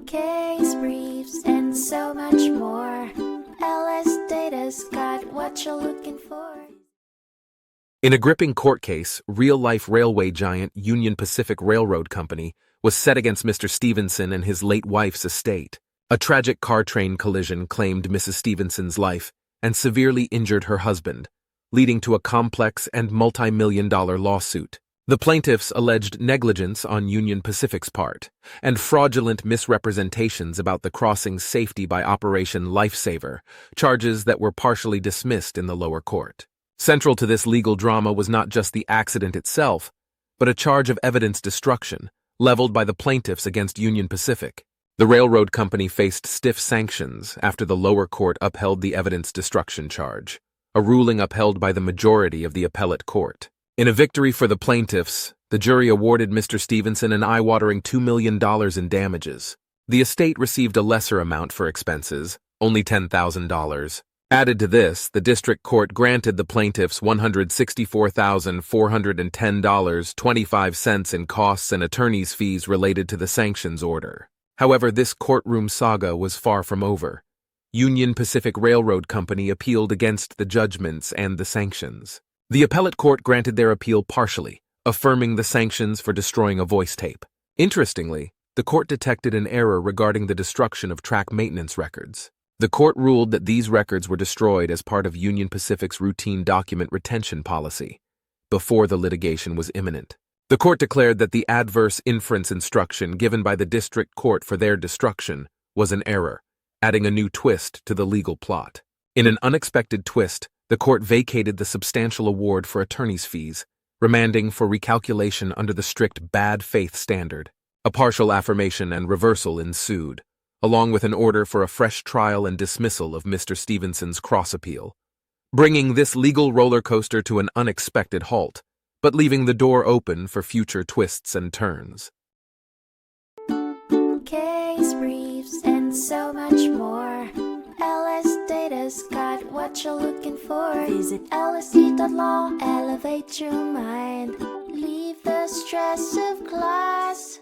case briefs, and so much more. LSData's got what you're looking for. In a gripping court case, real-life railway giant Union Pacific Railroad Company was set against Mr. Stevenson and his late wife's estate. A tragic car-train collision claimed Mrs. Stevenson's life and severely injured her husband, leading to a complex and multi-million-dollar lawsuit. The plaintiffs alleged negligence on Union Pacific's part and fraudulent misrepresentations about the crossing's safety by Operation Lifesaver, charges that were partially dismissed in the lower court. Central to this legal drama was not just the accident itself, but a charge of evidence destruction leveled by the plaintiffs against Union Pacific. The railroad company faced stiff sanctions after the lower court upheld the evidence destruction charge, a ruling upheld by the majority of the appellate court. In a victory for the plaintiffs, the jury awarded Mr. Stevenson an eye-watering $2 million in damages. The estate received a lesser amount for expenses, only $10,000. Added to this, the district court granted the plaintiffs $164,410.25 in costs and attorney's fees related to the sanctions order. However, this courtroom saga was far from over. Union Pacific Railroad Company appealed against the judgments and the sanctions. The appellate court granted their appeal partially, affirming the sanctions for destroying a voice tape. Interestingly, the court detected an error regarding the destruction of track maintenance records. The court ruled that these records were destroyed as part of Union Pacific's routine document retention policy, before the litigation was imminent. The court declared that the adverse inference instruction given by the district court for their destruction was an error, adding a new twist to the legal plot. In an unexpected twist, the court vacated the substantial award for attorney's fees, remanding for recalculation under the strict bad faith standard. A partial affirmation and reversal ensued, along with an order for a fresh trial and dismissal of Mr. Stevenson's cross-appeal, bringing this legal roller coaster to an unexpected halt, but leaving the door open for future twists and turns. Case briefs, and so much more. LSData's got what you're looking for. Visit lsd.law, elevate your mind. Leave the stress of class.